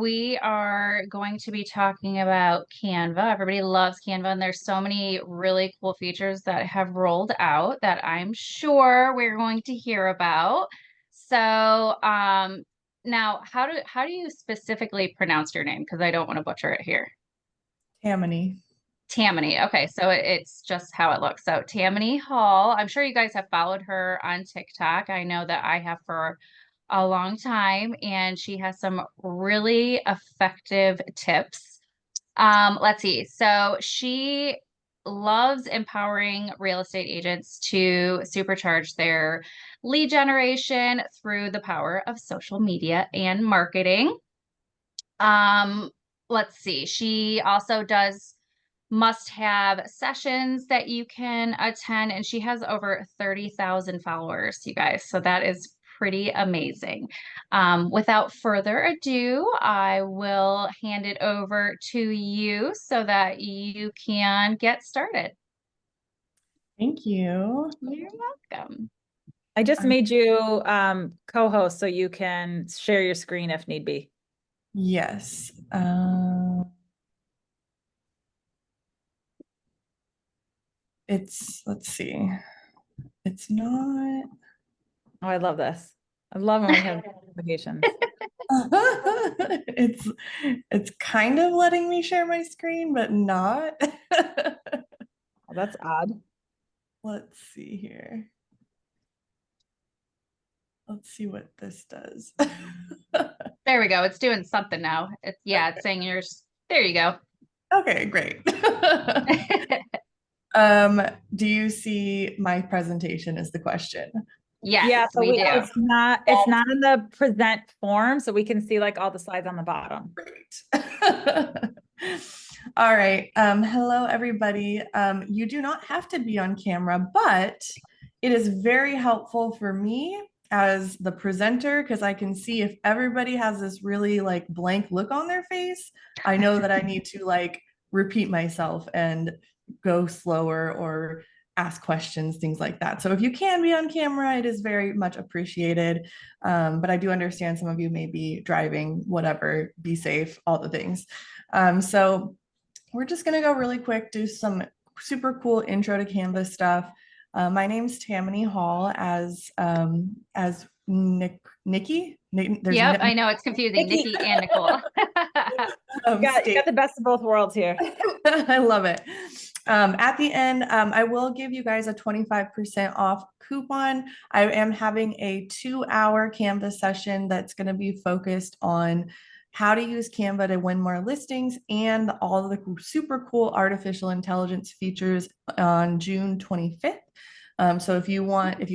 we are going to be talking about Canva. Everybody loves Canva, and there's so many really cool features that have rolled out that I'm sure we're going to hear about. So, now how do you specifically pronounce your name? Because I don't want to butcher it here. Tamany. Tamany. Okay, so it's just how it looks. So Tamany Hall. I'm sure you guys have followed her on TikTok. I know that I have for a long time, and she has some really effective tips. Let's see. So she loves empowering real estate agents to supercharge their lead generation through the power of social media and marketing. Um, let's see. She also does must have sessions that you can attend, and she has over 30,000 followers, you guys. So that is pretty amazing. Without further ado, I will hand it over to you so that you can get started. Thank you. You're welcome. I just made you co-host so you can share your screen if need be. Yes. Let's see. It's not. Oh, I love this. I love when we have notifications. It's kind of letting me share my screen, but not. Oh, that's odd. Let's see here. Let's see what this does. There we go. It's doing something now. It's saying yours. There you go. Okay, great. Do you see my presentation is the question? Yes, Yeah, so we do. it's not in the present form, so we can see like all the slides on the bottom. Great. All right. Hello, everybody. You do not have to be on camera, but it is very helpful for me as the presenter because I can see if everybody has this really like blank look on their face. I know that I need to like repeat myself and go slower or ask questions, things like that. So if you can be on camera, it is very much appreciated. But I do understand some of you may be driving, whatever, be safe, all the things. So we're just gonna go really quick, do some super cool intro to Canva stuff. My name's Tamany Hall as Nikki. Yep, I know it's confusing. Nikki and Nicole. You got the best of both worlds here. I love it. At the end, I will give you guys a 25% off coupon. I am having a 2-hour Canva session that's going to be focused on how to use Canva to win more listings and all the super cool artificial intelligence features on June 25th. So if you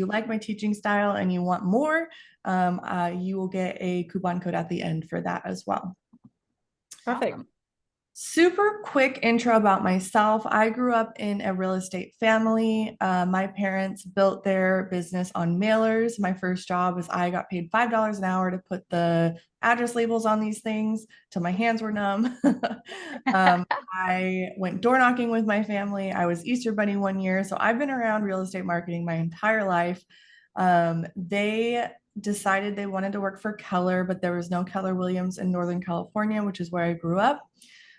like my teaching style and you want more, you will get a coupon code at the end for that as well. Perfect. Super quick intro about myself. I grew up in a real estate family. My parents built their business on mailers. My first job was I got paid $5 an hour to put the address labels on these things till my hands were numb. I went door knocking with my family. I was Easter Bunny one year. So I've been around real estate marketing my entire life. They decided they wanted to work for Keller, but there was no Keller Williams in Northern California, which is where I grew up.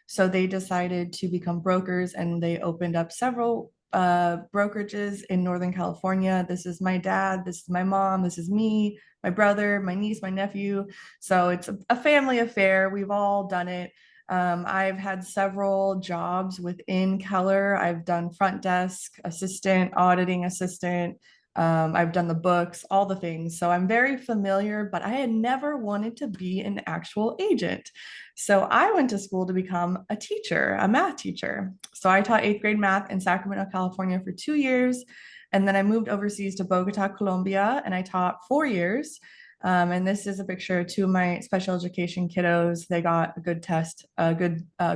So they decided to become brokers and they opened up several brokerages in Northern California. This is my dad, this is my mom, this is me, my brother, my niece, my nephew. So it's a family affair. We've all done it. I've had several jobs within Keller. I've done front desk assistant, auditing assistant. I've done the books, all the things. So I'm very familiar, but I had never wanted to be an actual agent. So I went to school to become a teacher, a math teacher. So I taught 8th grade math in Sacramento, California for 2 years. And then I moved overseas to Bogota, Colombia, and I taught 4 years. And this is a picture of 2 of my special education kiddos. They got a good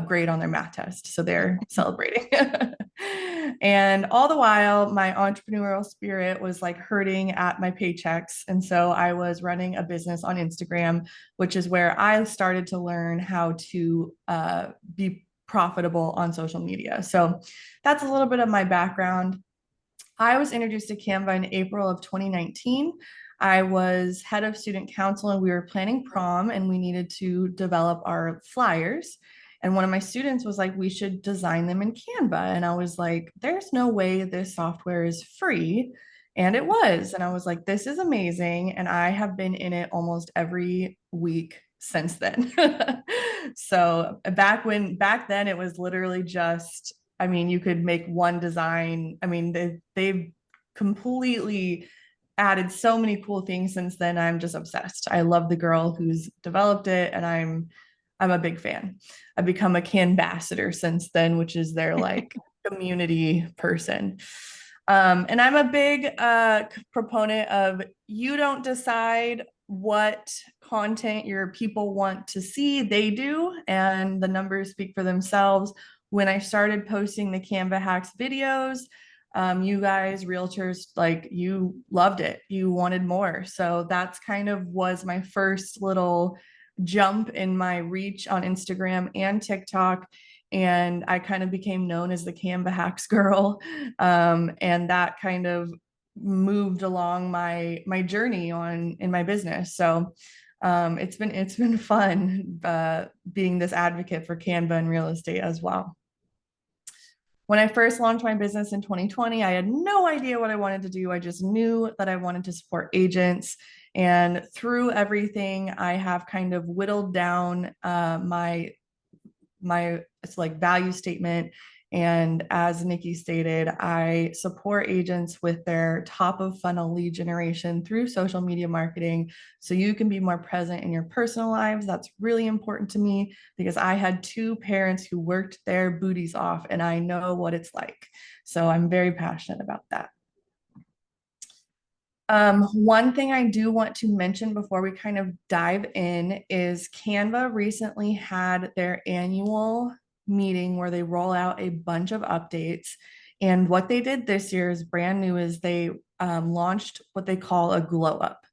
grade on their math test. So they're celebrating. And all the while, my entrepreneurial spirit was like hurting at my paychecks. And so I was running a business on Instagram, which is where I started to learn how to be profitable on social media. So that's a little bit of my background. I was introduced to Canva in April of 2019. I was head of student council and we were planning prom and we needed to develop our flyers. And one of my students was like, we should design them in Canva. And I was like, there's no way this software is free. And it was. And I was like, this is amazing. And I have been in it almost every week since then. So back then it was literally just, I mean, you could make one design. I mean, they've completely added so many cool things since then. I'm just obsessed. I love the girl who's developed it and I'm a big fan. I've become a Canvassador since then, which is their like community person. And I'm a big proponent of you don't decide what content your people want to see, they do, and the numbers speak for themselves. When I started posting the Canva hacks videos, you guys, realtors, like you loved it. You wanted more. So that's kind of was my first little jump in my reach on Instagram and TikTok. And I kind of became known as the Canva hacks girl. And that kind of moved along my journey on in my business. So it's been fun being this advocate for Canva and real estate as well. When I first launched my business in 2020, I had no idea what I wanted to do. I just knew that I wanted to support agents. And through everything, I have kind of whittled down my it's like value statement. And as Nikki stated, I support agents with their top of funnel lead generation through social media marketing. So you can be more present in your personal lives. That's really important to me because I had two parents who worked their booties off and I know what it's like. So I'm very passionate about that. One thing I do want to mention before we kind of dive in is Canva recently had their annual meeting where they roll out a bunch of updates. And what they did this year is brand new is they launched what they call a glow up.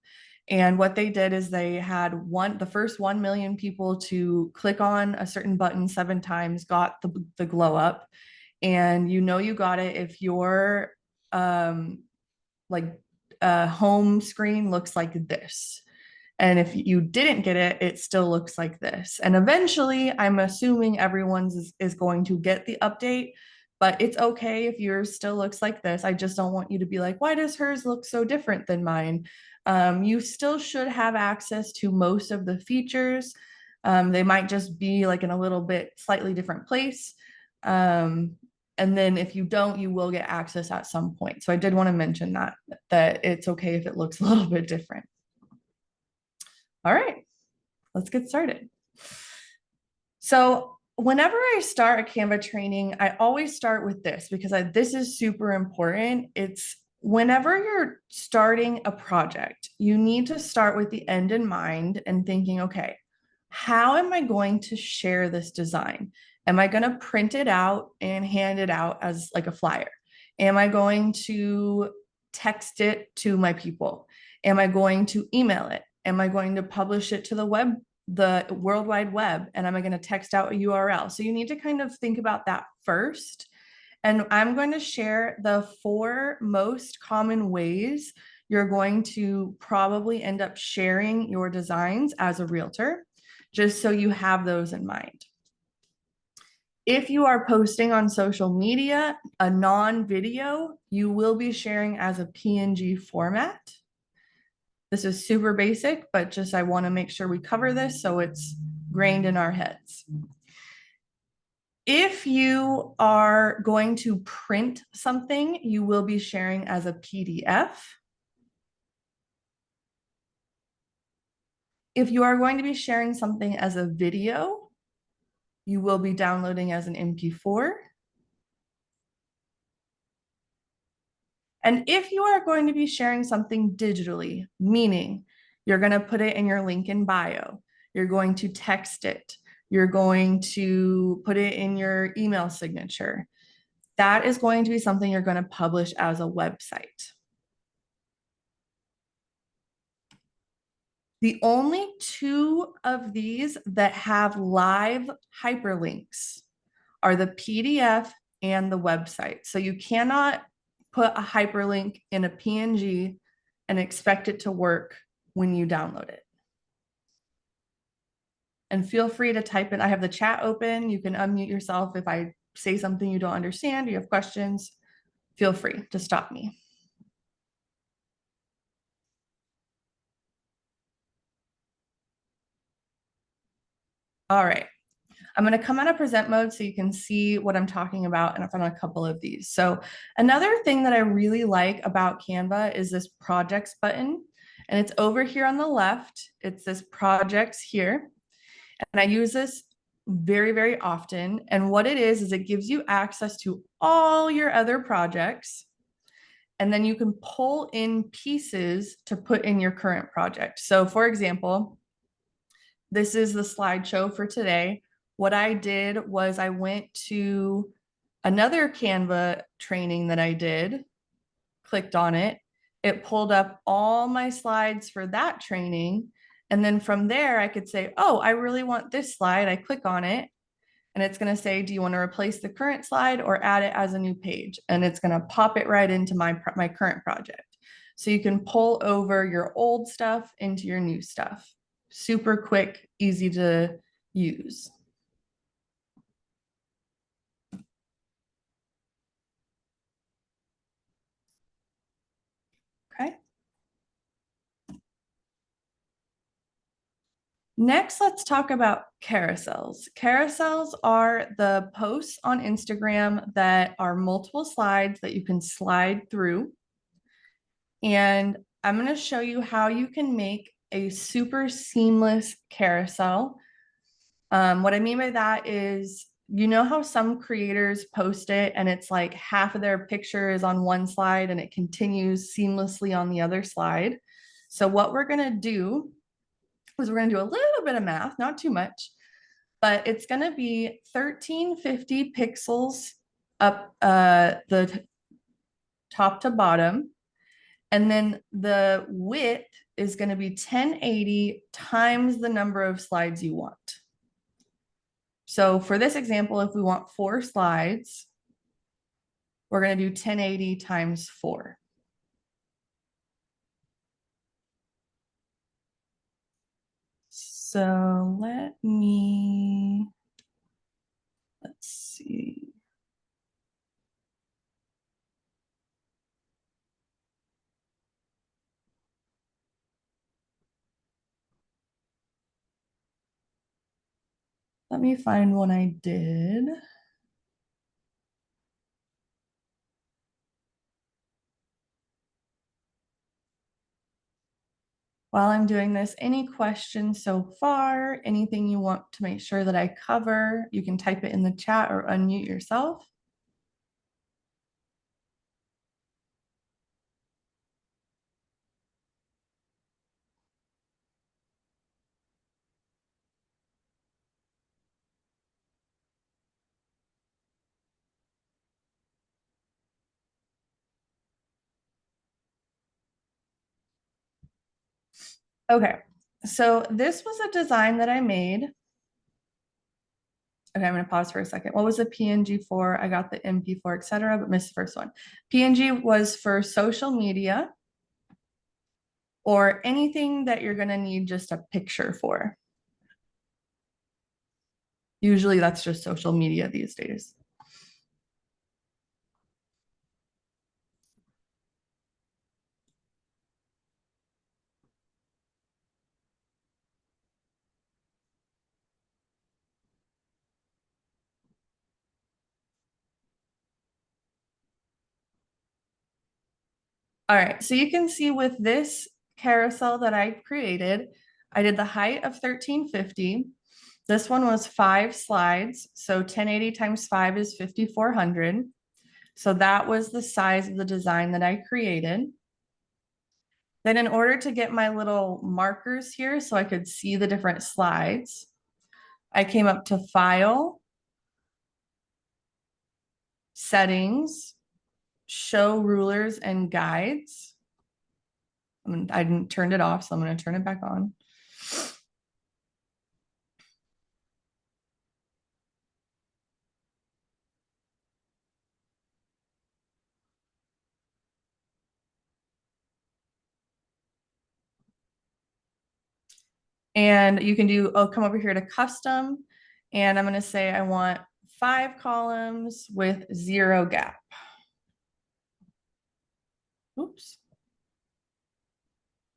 And what they did is they had the first 1 million people to click on a certain button 7 times got the glow up. And you know you got it if your like home screen looks like this. And if you didn't get it, it still looks like this. And eventually, I'm assuming everyone's is going to get the update, but it's okay if yours still looks like this. I just don't want you to be like, why does hers look so different than mine? You still should have access to most of the features. They might just be like in a little bit slightly different place. And then if you don't, you will get access at some point. So I did want to mention that it's okay if it looks a little bit different. All right, let's get started. So whenever I start a Canva training, I always start with this because this is super important. It's whenever you're starting a project, you need to start with the end in mind and thinking, okay, how am I going to share this design? Am I going to print it out and hand it out as like a flyer? Am I going to text it to my people? Am I going to email it? Am I going to publish it to the World Wide Web? And am I going to text out a URL? So you need to kind of think about that first. And I'm going to share the 4 most common ways you're going to probably end up sharing your designs as a realtor, just so you have those in mind. If you are posting on social media, a non-video, you will be sharing as a PNG format. This is super basic, but just I want to make sure we cover this so it's grained in our heads. If you are going to print something, you will be sharing as a PDF. If you are going to be sharing something as a video, you will be downloading as an MP4. And if you are going to be sharing something digitally, meaning you're going to put it in your link in bio, you're going to text it, you're going to put it in your email signature, that is going to be something you're going to publish as a website. The only 2 of these that have live hyperlinks are the PDF and the website. So you cannot put a hyperlink in a PNG and expect it to work when you download it. And feel free to type in. I have the chat open. You can unmute yourself if I say something you don't understand, you have questions, feel free to stop me. All right. I'm going to come out of present mode so you can see what I'm talking about, and I've done a couple of these. So another thing that I really like about Canva is this projects button, and it's over here on the left. It's this projects here, and I use this very, very often. And what it is it gives you access to all your other projects, and then you can pull in pieces to put in your current project. So for example, this is the slideshow for today. What I did was I went to another Canva training that I did, clicked on it. It pulled up all my slides for that training. And then from there, I could say, oh, I really want this slide. I click on it and it's going to say, do you want to replace the current slide or add it as a new page? And it's going to pop it right into my current project. So you can pull over your old stuff into your new stuff. Super quick, easy to use. Okay. Next, let's talk about carousels. Carousels are the posts on Instagram that are multiple slides that you can slide through. And I'm going to show you how you can make a super seamless carousel. What I mean by that is, you know how some creators post it and it's like half of their picture is on one slide and it continues seamlessly on the other slide. So what we're going to do is we're going to do a little bit of math, not too much, but it's going to be 1350 pixels up the top to bottom. And then the width is going to be 1080 times the number of slides you want. So for this example, if we want 4 slides, we're going to do 1080 times 4. So let's see. Let me find one I did. While I'm doing this, any questions so far? Anything you want to make sure that I cover? You can type it in the chat or unmute yourself. Okay, so this was a design that I made. Okay, I'm going to pause for a second. What was the PNG for? I got the MP4, etc., but missed the first one. PNG was for social media or anything that you're going to need just a picture for. Usually that's just social media these days. All right, so you can see with this carousel that I created, I did the height of 1350. This one was 5 slides, so 1080 times 5 is 5400. So that was the size of the design that I created. Then in order to get my little markers here so I could see the different slides, I came up to File, Settings, Show Rulers and Guides. I didn't turn it off, so I'm going to turn it back on. And you can do, oh, come over here to custom. And I'm going to say I want 5 columns with 0 gap. Oops.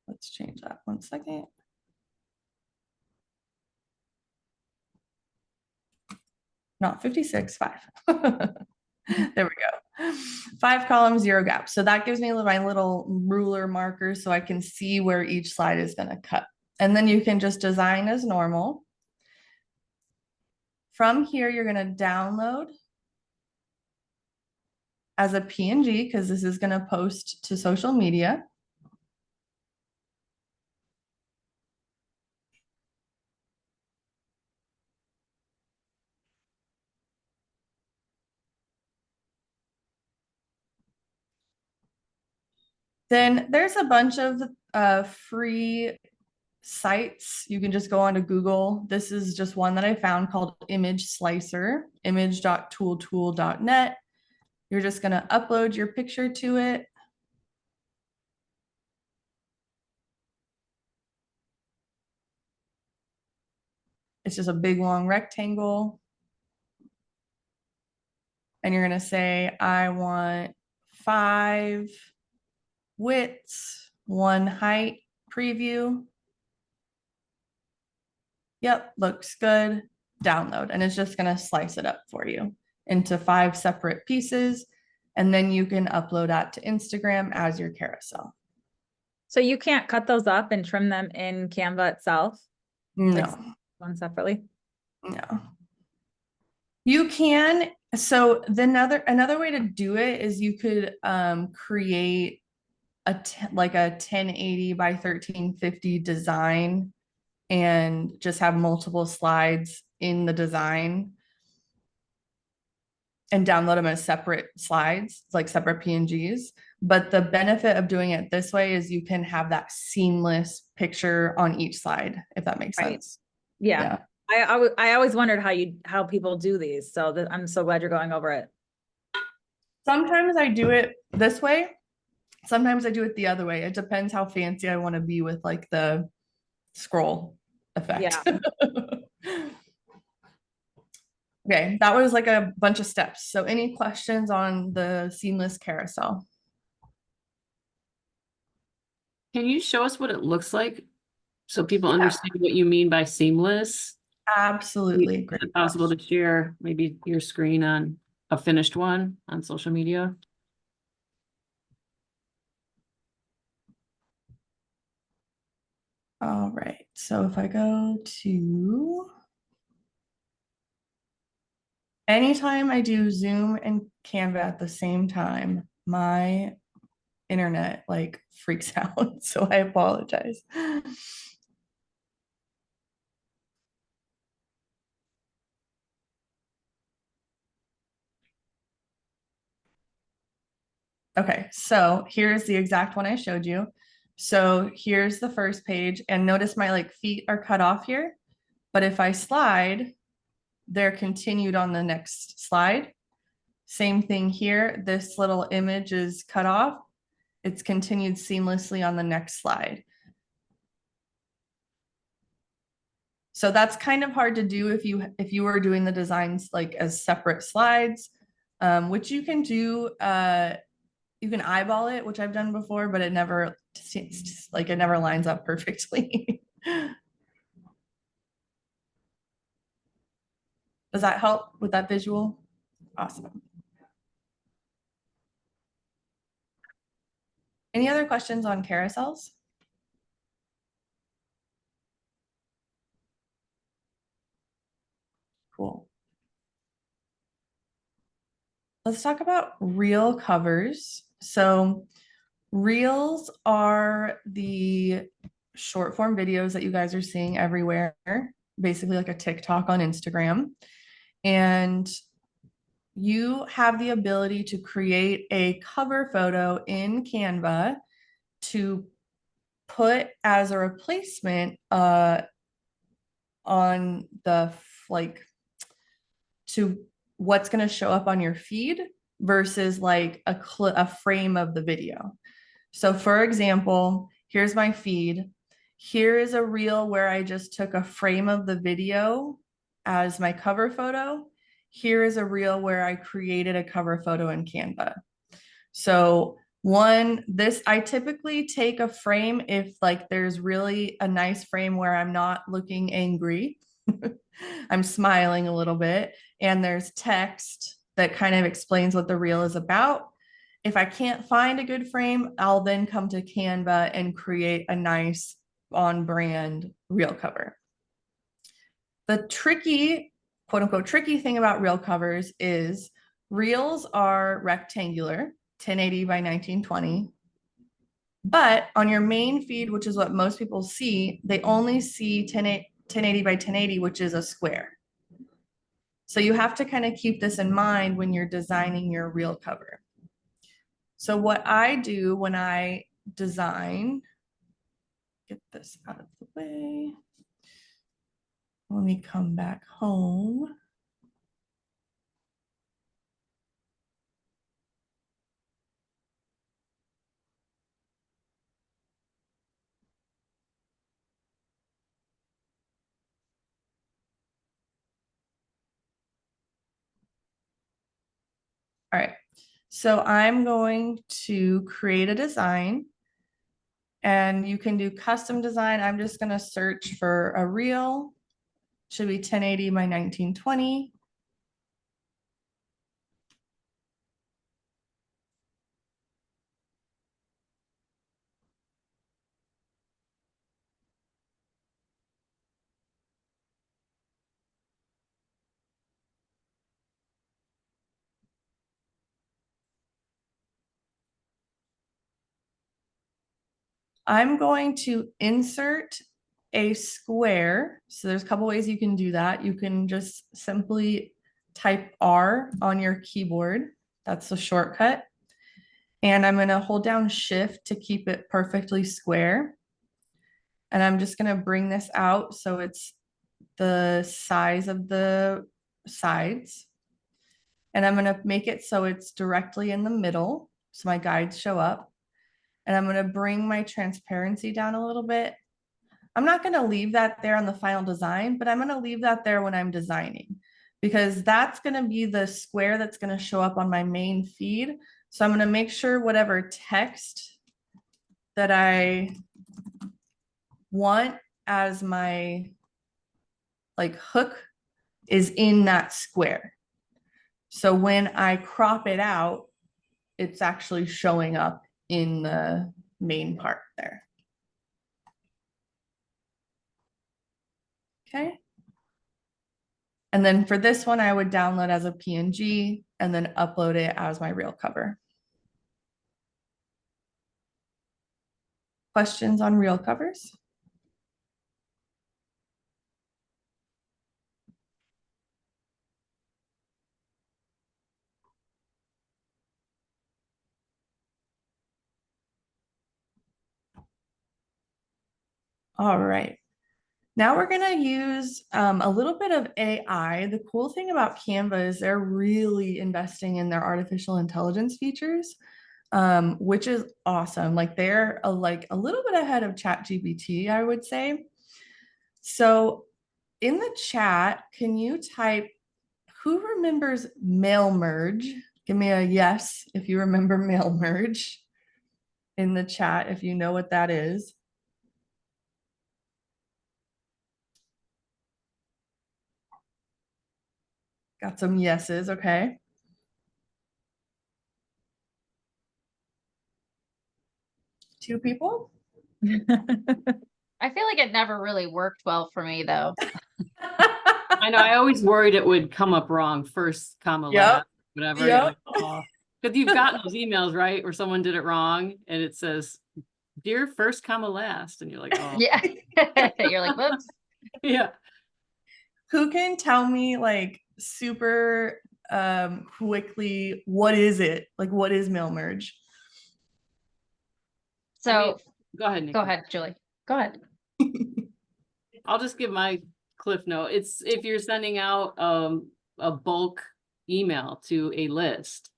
Let's change that 1 second. Not 56, 5. There we go. 5 columns, 0 gap. So that gives me my little ruler marker so I can see where each slide is going to cut. And then you can just design as normal. From here, you're going to download as a PNG because this is going to post to social media. Then there's a bunch of free sites. You can just go onto Google. This is just one that I found called Image Slicer, image.tooltool.net. You're just going to upload your picture to it. It's just a big long rectangle. And you're going to say, I want 5 widths, 1 height preview. Yep, looks good. Download. And it's just going to slice it up for you into 5 separate pieces. And then you can upload that to Instagram as your carousel. So you can't cut those up and trim them in Canva itself? Like No, one separately? no. You can. So another way to do it is you could create like a 1080 by 1350 design and just have multiple slides in the design and download them as separate slides, like separate PNGs. But the benefit of doing it this way is you can have that seamless picture on each slide, if that makes Right. sense. Yeah. I always wondered how people do these. So I'm so glad you're going over it. Sometimes I do it this way. Sometimes I do it the other way. It depends how fancy I want to be with like the scroll effect. Yeah. Okay, that was like a bunch of steps. So any questions on the seamless carousel? Can you show us what it looks like so people understand what you mean by seamless? Absolutely. Is Great it possible question. to share maybe your screen on a finished one on social media? All right, so if I go to, anytime I do Zoom and Canva at the same time, my internet like freaks out, so I apologize. Okay, so here's the exact one I showed you. So here's the first page, and notice my like feet are cut off here, but if I slide, they're continued on the next slide. Same thing here. This little image is cut off. It's continued seamlessly on the next slide. So that's kind of hard to do if you were doing the designs like as separate slides, which you can do. You can eyeball it, which I've done before, but it never lines up perfectly. Does that help with that visual? Awesome. Any other questions on carousels? Cool. Let's talk about reel covers. So reels are the short form videos that you guys are seeing everywhere, basically like a TikTok on Instagram. And you have the ability to create a cover photo in Canva to put as a replacement on the like to what's going to show up on your feed versus like a frame of the video. So for example, here's my feed. Here is a reel where I just took a frame of the video as my cover photo. Here is a reel where I created a cover photo in Canva. So I typically take a frame if like there's really a nice frame where I'm not looking angry. I'm smiling a little bit, and there's text that kind of explains what the reel is about. If I can't find a good frame, I'll then come to Canva and create a nice on brand reel cover. The tricky, quote unquote, tricky thing about reel covers is reels are rectangular, 1080 by 1920. But on your main feed, which is what most people see, they only see 1080 by 1080, which is a square. So you have to kind of keep this in mind when you're designing your reel cover. So what I do when I design, get this out of the way. Let me come back home. All right, so I'm going to create a design, and you can do custom design. I'm just going to search for a reel. Should be 1080 by 1920. I'm going to insert a square. So there's a couple ways you can do that. You can just simply type R on your keyboard. That's the shortcut. And I'm going to hold down Shift to keep it perfectly square. And I'm just going to bring this out so it's the size of the sides. And I'm going to make it so it's directly in the middle, so my guides show up. And I'm going to bring my transparency down a little bit. I'm not going to leave that there on the final design, but I'm going to leave that there when I'm designing, because that's going to be the square that's going to show up on my main feed. So I'm going to make sure whatever text that I want as my like hook is in that square. So when I crop it out, it's actually showing up in the main part there. Okay. And then for this one, I would download as a PNG and then upload it as my reel cover. Questions on reel covers? All right. Now we're going to use a little bit of AI. The cool thing about Canva is they're really investing in their artificial intelligence features, which is awesome. Like they're a little bit ahead of ChatGPT, I would say. So in the chat, can you type, who remembers mail merge? Give me a yes if you remember mail merge in the chat, if you know what that is. Got some yeses, okay. Two people? I feel like it never really worked well for me though. I know, I always worried it would come up wrong, first comma last, whatever. Yep. Because you've gotten those emails, right, where someone did it wrong and it says, dear first comma last, and you're like, oh. Yeah. You're like, whoops. Yeah. Who can tell me like super quickly, what is it? Like what is mail merge? So I mean, go ahead, Nikki. go ahead, Julie. Go ahead. I'll just give my cliff note. It's if you're sending out a bulk email to a list,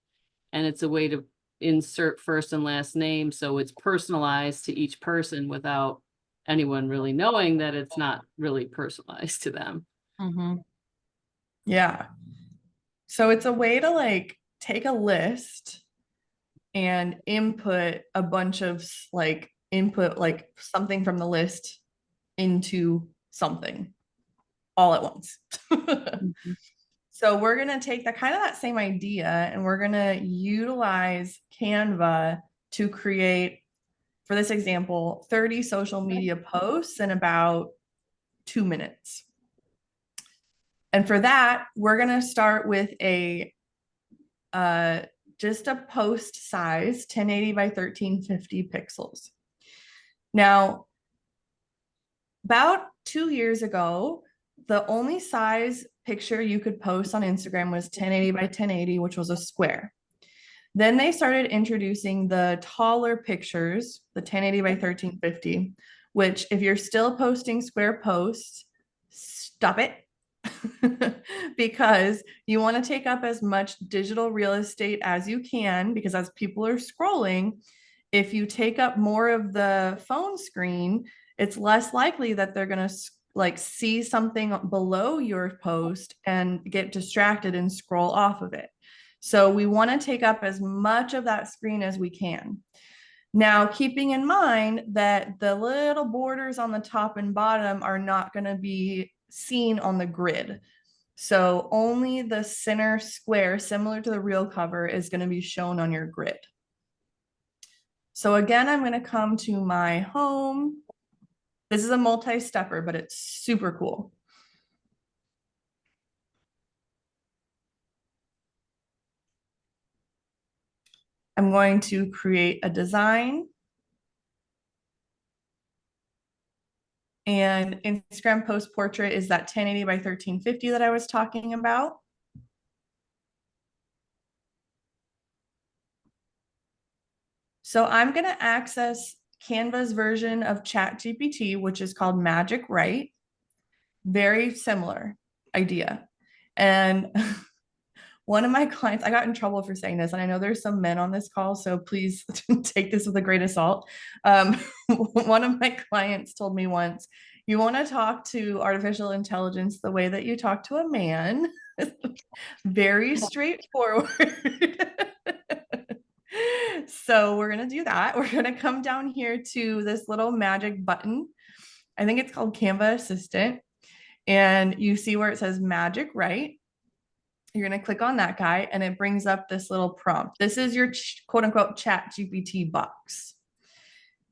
and it's a way to insert first and last name, so it's personalized to each person without anyone really knowing that it's not really personalized to them. Mm-hmm. Yeah. So it's a way to like take a list and input a bunch of like input like something from the list into something all at once. Mm-hmm. So we're going to take that kind of that same idea and we're going to utilize Canva to create, for this example, 30 social media posts in about 2 minutes. And for that, we're going to start with a just a post size 1080 by 1350 pixels. Now, about 2 years ago, the only size picture you could post on Instagram was 1080 by 1080, which was a square. Then they started introducing the taller pictures, the 1080 by 1350, which if you're still posting square posts, stop it. Because you want to take up as much digital real estate as you can, because as people are scrolling, if you take up more of the phone screen, it's less likely that they're going to like see something below your post and get distracted and scroll off of it. So we want to take up as much of that screen as we can. Now, keeping in mind that the little borders on the top and bottom are not going to be seen on the grid. So only the center square, similar to the real cover, is going to be shown on your grid. So again, I'm going to come to my home. This is a multi-stepper, but it's super cool. I'm going to create a design. And Instagram post portrait is that 1080 by 1350 that I was talking about. So I'm going to access Canva's version of ChatGPT, which is called Magic Write. Very similar idea. And one of my clients, I got in trouble for saying this, and I know there's some men on this call, so please take this with a grain of salt. One of my clients told me once, you want to talk to artificial intelligence the way that you talk to a man. Very straightforward. So we're going to do that. We're going to come down here to this little magic button. I think it's called Canva Assistant. And you see where it says Magic Write. You're going to click on that guy and it brings up this little prompt. This is your quote unquote chat GPT box.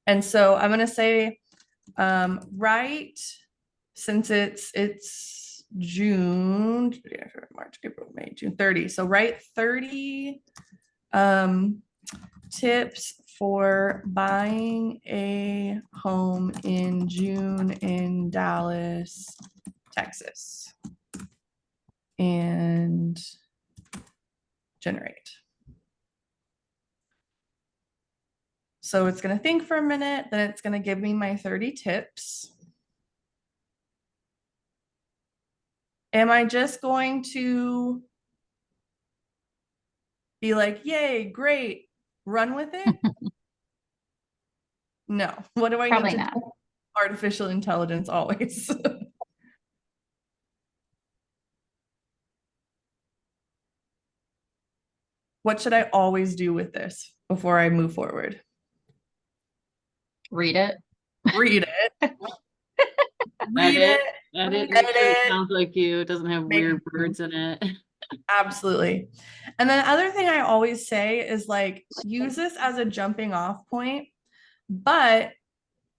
And so I'm going to say, write, since it's June, March, April, May, June 30. So write 30 tips for buying a home in June in Dallas, Texas. And generate. So it's going to think for a minute, then it's going to give me my 30 tips. Am I just going to be like, yay, great, run with it? No. What do I Probably need to not. do? Artificial intelligence always. What should I always do with this before I move forward? Read it. Read it. Read Edit, it. edit, make sure it Edit. sounds like you. It doesn't have Make- weird words in it. Absolutely. And then the other thing I always say is like, use this as a jumping off point, but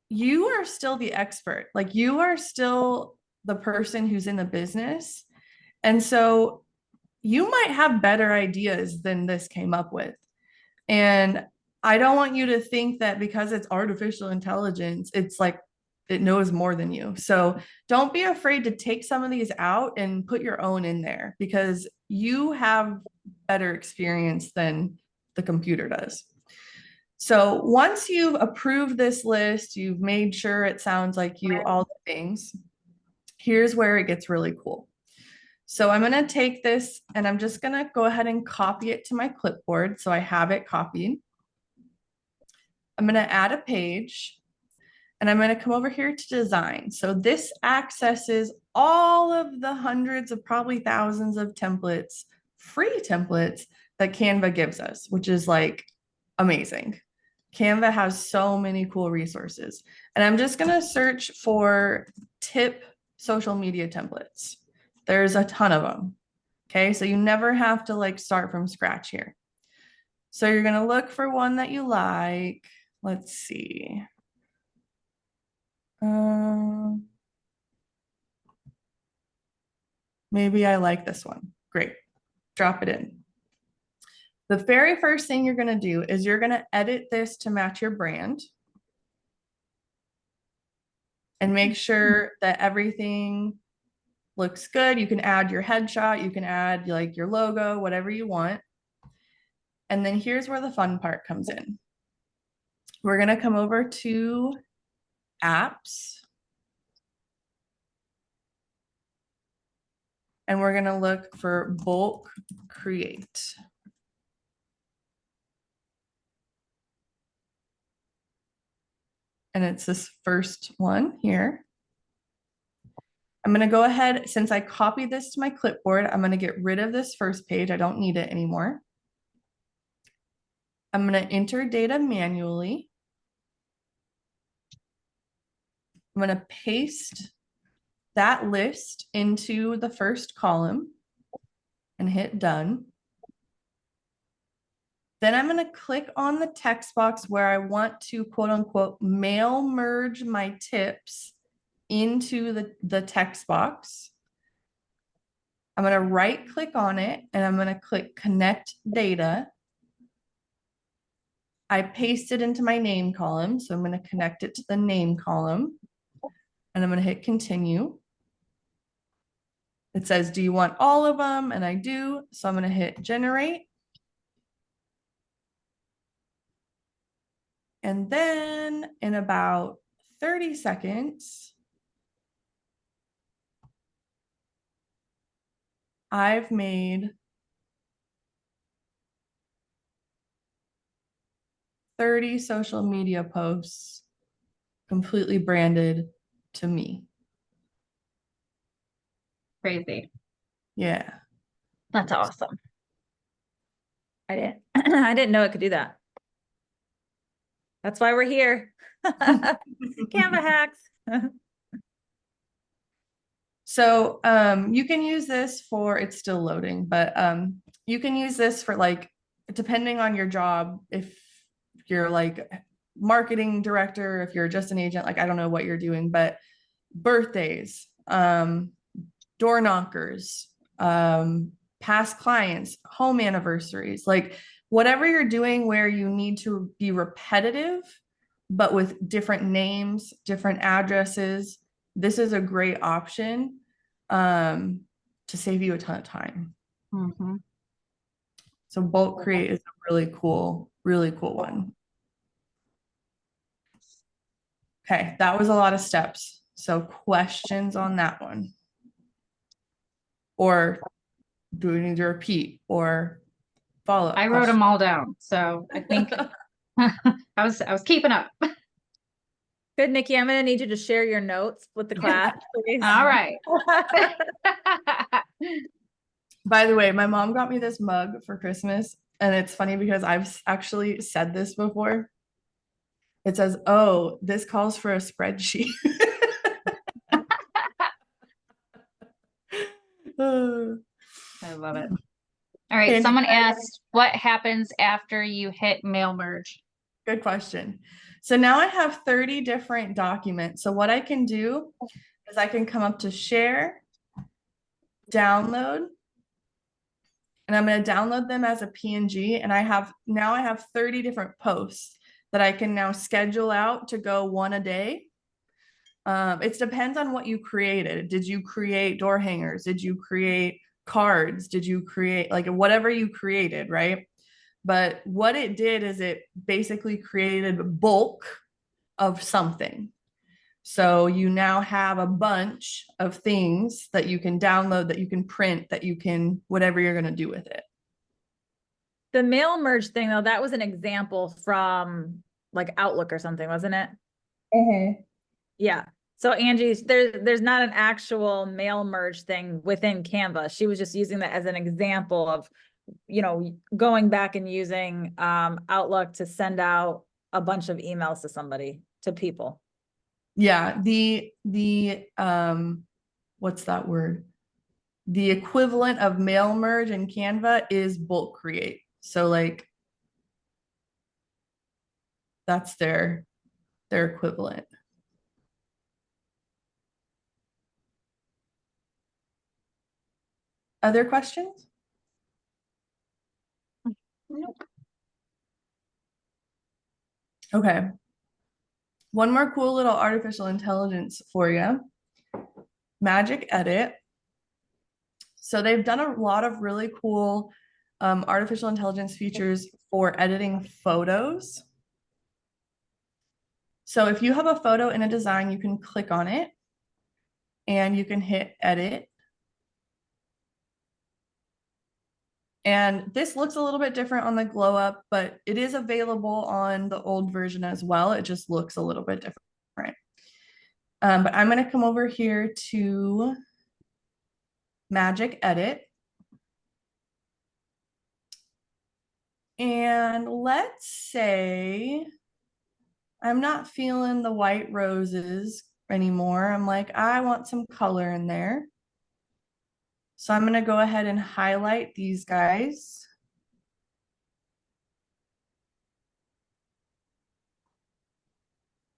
you are still the expert. Like you are still the person who's in the business. And so you might have better ideas than this came up with. And I don't want you to think that because it's artificial intelligence, it's like it knows more than you. So don't be afraid to take some of these out and put your own in there because you have better experience than the computer does. So once you've approved this list, you've made sure it sounds like you, all the things, here's where it gets really cool. So I'm going to take this and I'm just going to go ahead and copy it to my clipboard. So I have it copied. I'm going to add a page And I'm going to come over here to design. So this accesses all of the hundreds of probably thousands of templates, free templates that Canva gives us, which is like amazing. Canva has so many cool resources. And I'm just going to search for tip social media templates. There's a ton of them. Okay, so you never have to like start from scratch here. So you're going to look for one that you like. Let's see. Maybe I like this one. Great. Drop it in. The very first thing you're going to do is you're going to edit this to match your brand and make sure that everything looks good. You can add your headshot, you can add like your logo, whatever you want. And then here's where the fun part comes in. We're going to come over to apps. And we're going to look for bulk create. And it's this first one here. I'm going to go ahead, since I copied this to my clipboard, I'm going to get rid of this first page. I don't need it anymore. I'm going to enter data manually. I'm going to paste that list into the first column and hit done. Then I'm going to click on the text box where I want to quote unquote mail merge my tips into the text box. I'm going to right click on it and I'm going to click connect data. I paste it into my name column. So I'm going to connect it to the name column and I'm going to hit continue. It says, do you want all of them? And I do. So I'm going to hit generate. And then in about 30 seconds, I've made 30 social media posts completely branded to me. Crazy. Yeah. That's awesome. I didn't know it could do that. That's why we're here. Canva hacks. So you can use this for, it's still loading, but you can use this for like, depending on your job, if you're like marketing director, if you're just an agent, like I don't know what you're doing, but birthdays, door knockers, past clients, home anniversaries, like whatever you're doing where you need to be repetitive, but with different names, different addresses, this is a great option to save you a ton of time. Mm-hmm. So bulk create is a really cool one. Okay, that was a lot of steps. So questions on that one? Or do we need to repeat or follow up? I wrote them all down, so I think I was keeping up. Good, Nikki. I'm gonna need you to share your notes with the class, please. All right. By the way, my mom got me this mug for Christmas, and it's funny because I've actually said this before. It says, "Oh, this calls for a spreadsheet." I love it. All right. Someone asked, what happens after you hit mail merge? Good question. So now I have 30 different documents. So what I can do is I can come up to share, download, and I'm going to download them as a PNG. And I have 30 different posts that I can now schedule out to go one a day. It depends on what you created. Did you create door hangers? Did you create cards? Did you create like whatever you created, right? But what it did is it basically created bulk of something. So you now have a bunch of things that you can download, that you can print, that you can, whatever you're going to do with it. The mail merge thing though, that was an example from like Outlook or something, wasn't it? Mm-hmm. Yeah. So Angie, there's not an actual mail merge thing within Canva. She was just using that as an example of, going back and using Outlook to send out a bunch of emails to somebody, to people. Yeah, the what's that word? The equivalent of mail merge in Canva is bulk create. So like that's their equivalent. Other questions? Nope. Okay. One more cool little artificial intelligence for you. Magic Edit. So they've done a lot of really cool artificial intelligence features for editing photos. So if you have a photo in a design, you can click on it and you can hit edit. And this looks a little bit different on the glow up, but it is available on the old version as well. It just looks a little bit different. But I'm going to come over here to Magic Edit. And let's say I'm not feeling the white roses anymore. I'm like, I want some color in there. So I'm going to go ahead and highlight these guys.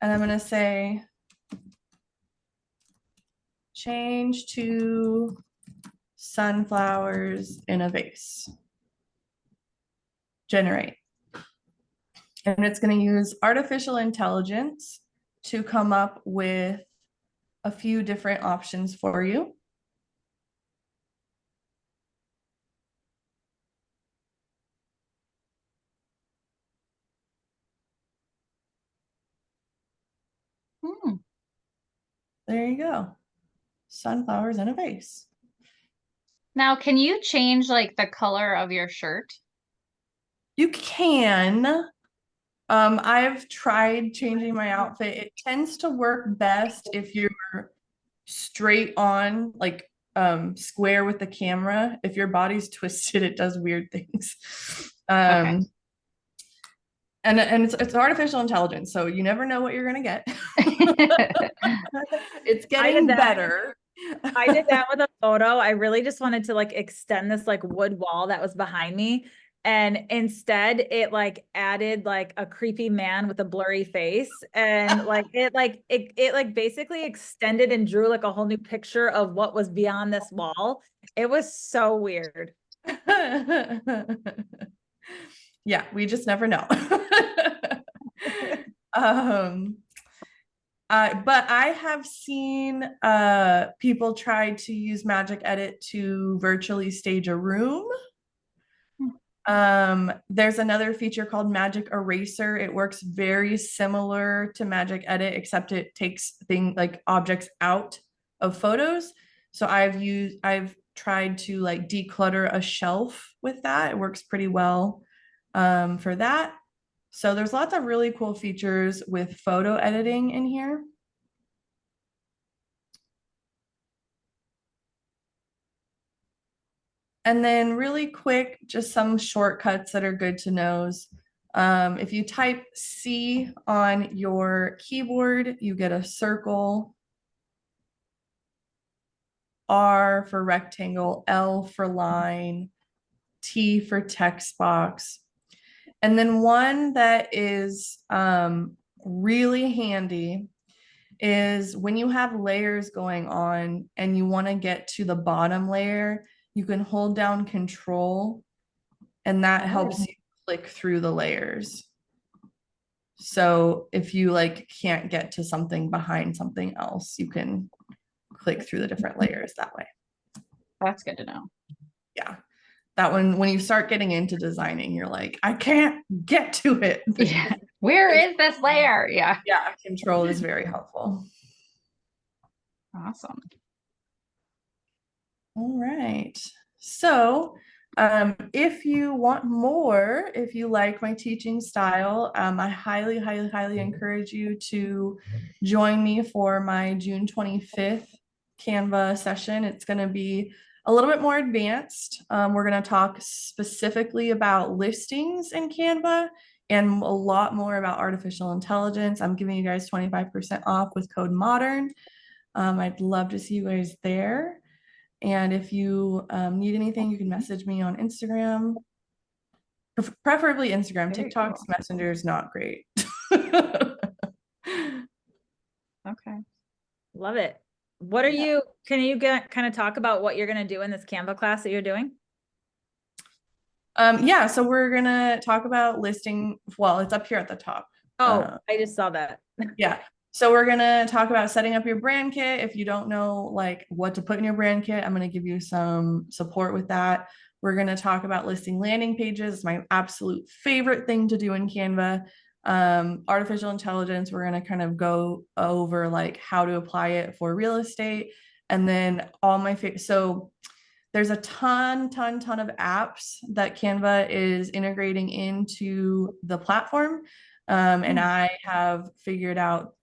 And I'm going to say, change to sunflowers in a vase. Generate. And it's going to use artificial intelligence to come up with a few different options for you. There you go. Sunflowers in a vase. Now, can you change like the color of your shirt? You can. I've tried changing my outfit. It tends to work best if you're straight on, like square with the camera. If your body's twisted, it does weird things. Okay. And it's artificial intelligence, so you never know what you're gonna get. It's getting better. I did that with a photo. I really just wanted to like extend this like wood wall that was behind me. And instead it like added like a creepy man with a blurry face. And like it basically extended and drew like a whole new picture of what was beyond this wall. It was so weird. Yeah, we just never know. But I have seen people try to use Magic Edit to virtually stage a room. There's another feature called Magic Eraser. It works very similar to Magic Edit, except it takes things like objects out of photos. So I've tried to like declutter a shelf with that. It works pretty well for that. So there's lots of really cool features with photo editing in here. And then really quick, just some shortcuts that are good to know. If you type C on your keyboard, you get a circle, R for rectangle, L for line, T for text box. And then one that is really handy is when you have layers going on and you want to get to the bottom layer, you can hold down Control and that helps you click through the layers. So if you like can't get to something behind something else, you can click through the different layers that way. That's good to know. Yeah. That one, when you start getting into designing, you're like, I can't get to it. Yeah. Where is this layer? Yeah. Yeah, Control is very helpful. Awesome. All right. So If you want more, if you like my teaching style, I highly, highly, highly encourage you to join me for my June 25th Canva session. It's going to be a little bit more advanced. We're going to talk specifically about listings in Canva and a lot more about artificial intelligence. I'm giving you guys 25% off with code MODERN. I'd love to see you guys there. And if you need anything, you can message me on Instagram, preferably Instagram. Very TikTok's cool. Messenger is not great. Okay. Love it. What are you, can you kind of talk about what you're going to do in this Canva class that you're doing? Yeah, so we're gonna talk about listing. Well, it's up here at the top. Oh, I just saw that. Yeah. So we're gonna talk about setting up your brand kit. If you don't know like what to put in your brand kit, I'm gonna give you some support with that. We're gonna talk about listing landing pages. It's my absolute favorite thing to do in Canva. Artificial intelligence, we're gonna kind of go over like how to apply it for real estate. And then all my favorite, so there's a ton of apps that Canva is integrating into the platform. And I have figured out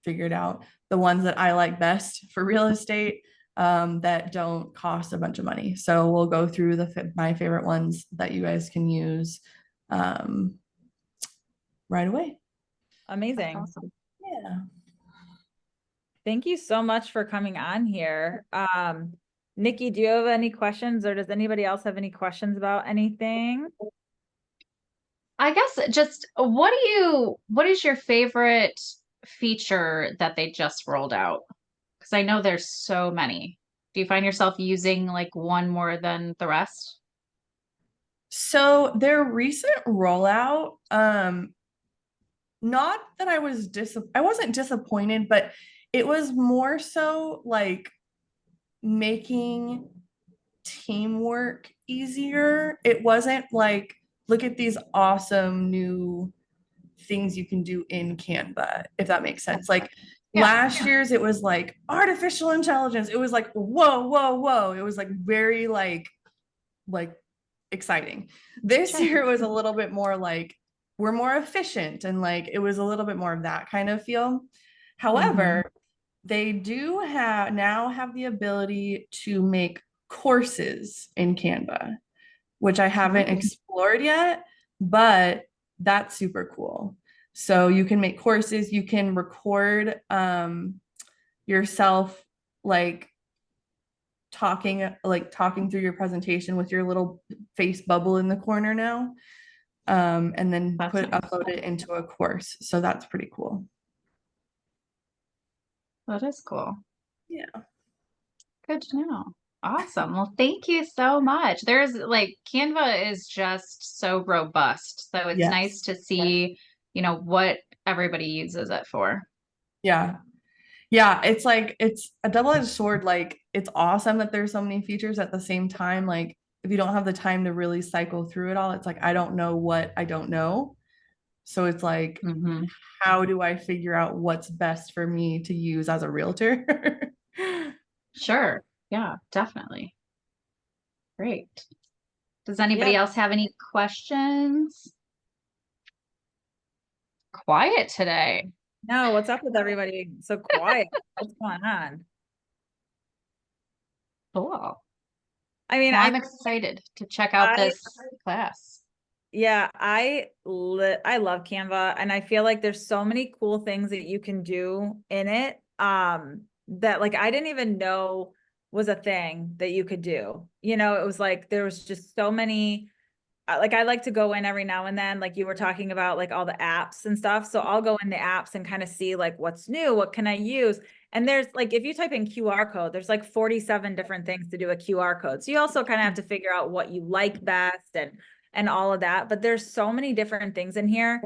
the ones that I like best for real estate that don't cost a bunch of money. So we'll go through my favorite ones that you guys can use right away. Amazing. Awesome. Yeah. Thank you so much for coming on here. Nikki, do you have any questions, or does anybody else have any questions about anything? I guess just what is your favorite feature that they just rolled out? Because I know there's so many. Do you find yourself using like one more than the rest? So their recent rollout, not that I wasn't disappointed, but it was more so like making teamwork easier. It wasn't like, look at these awesome new things you can do in Canva, if that makes sense. Like last year's, it was like artificial intelligence. It was like, whoa, whoa, whoa. It was like very like exciting. This year it was a little bit more like we're more efficient, and like it was a little bit more of that kind of feel. However, they do now have the ability to make courses in Canva, which I haven't explored yet, but that's super cool. So you can make courses, you can record yourself like talking through your presentation with your little face bubble in the corner now. And then upload it into a course. So that's pretty cool. That is cool. Yeah. Good to know. Awesome. Well, thank you so much. There's like Canva is just so robust. So it's nice to see, what everybody uses it for. Yeah. Yeah, it's like it's a double-edged sword. Like it's awesome that there's so many features at the same time. Like if you don't have the time to really cycle through it all, it's like I don't know what I don't know. So it's like, how do I figure out what's best for me to use as a realtor? Sure. Yeah, definitely. Great. Does anybody else have any questions? Quiet today. No, what's up with everybody so quiet? What's going on? Cool. I mean, I'm excited to check out this class. Yeah, I love Canva, and I feel like there's so many cool things that you can do in it that like I didn't even know was a thing that you could do. It was like there was just so many. Like I like to go in every now and then, like you were talking about, like all the apps and stuff. So I'll go in the apps and kind of see like what's new, what can I use? And there's like, if you type in QR code, there's like 47 different things to do a QR code. So you also kind of have to figure out what you like best and all of that. But there's so many different things in here.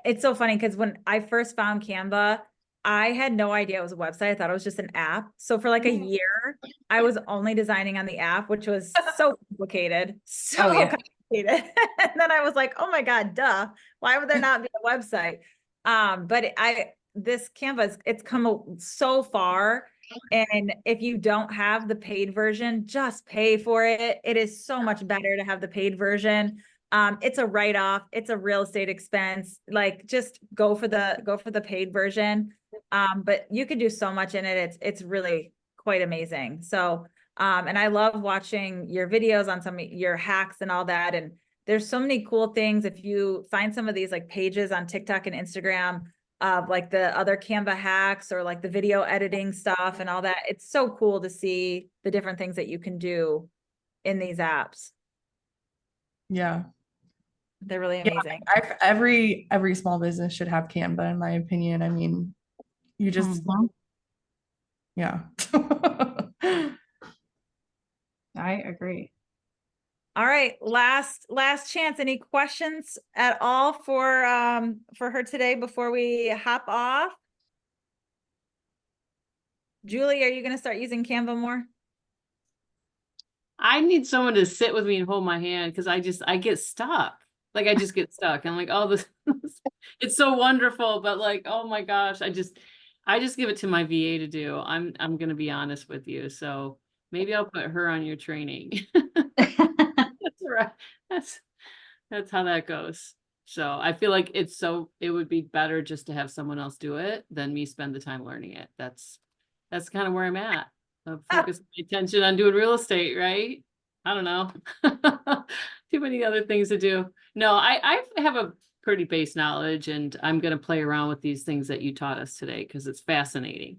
It's so funny because when I first found Canva, I had no idea it was a website. I thought it was just an app. So for like a year, I was only designing on the app, which was so complicated, complicated. And then I was like, oh my God, duh. Why would there not be a website? But this Canva, it's come so far. And if you don't have the paid version, just pay for it. It is so much better to have the paid version. It's a write-off, it's a real estate expense. Like just go for the paid version. But you can do so much in it. It's really quite amazing. So, and I love watching your videos on some of your hacks and all that. And there's so many cool things. If you find some of these like pages on TikTok and Instagram of like the other Canva hacks or like the video editing stuff and all that, it's so cool to see the different things that you can do in these apps. Yeah. They're really Yeah, amazing. every small business should have Canva, in my opinion. I mean, you just, yeah. I agree. All right, last chance. Any questions at all for her today before we hop off? Julie, are you going to start using Canva more? I need someone to sit with me and hold my hand because I get stuck. Like I just get stuck. I'm like, oh, this it's so wonderful, but like, oh my gosh, I just give it to my VA to do. I'm gonna be honest with you. So maybe I'll put her on your training. That's right. That's how that goes. So I feel like it would be better just to have someone else do it than me spend the time learning it. That's kind of where I'm at. Focus my attention on doing real estate, right? I don't know. Too many other things to do. No, I have a pretty base knowledge and I'm going to play around with these things that you taught us today because it's fascinating.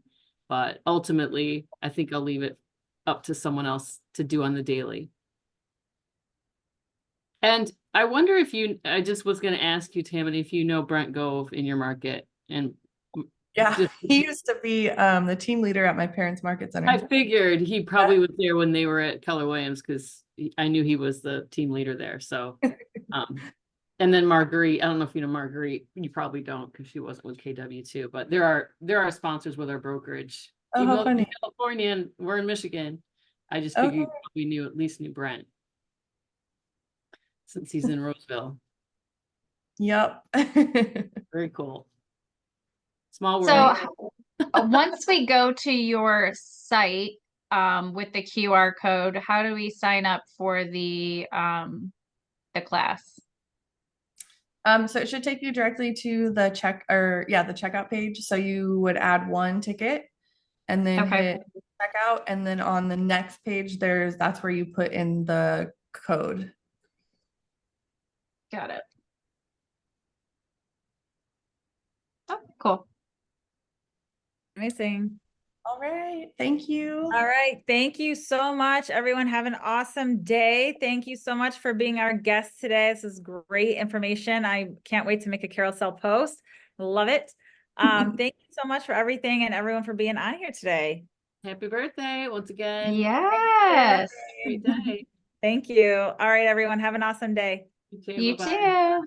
But ultimately, I think I'll leave it up to someone else to do on the daily. And I wonder if I just was going to ask you, Tamany, if you know Brent Gove in your market. And Yeah, he used to be the team leader at my parents' market center. I figured he probably was there when they were at Keller Williams because I knew he was the team leader there. So, and then Marguerite, I don't know if you know Marguerite, you probably don't because she wasn't with KW too, but there are sponsors with our brokerage. Oh, even how though funny. they're in California and we're in Michigan. I just figured you probably at least knew Brent since he's in Roseville. Yep. Very cool. Small world. So once we go to your site with the QR code, how do we sign up for the class? So it should take you directly to the checkout page. So you would add one ticket and then hit checkout. And then on the next page, that's where you put in the code. Got it. Oh, cool. Amazing. All right. Thank you. All right. Thank you so much. Everyone have an awesome day. Thank you so much for being our guest today. This is great information. I can't wait to make a carousel post. Love it. Thank you so much for everything and everyone for being on here today. Happy birthday once again. Yes. Great day. Thank you. All right, everyone. Have an awesome day. You too.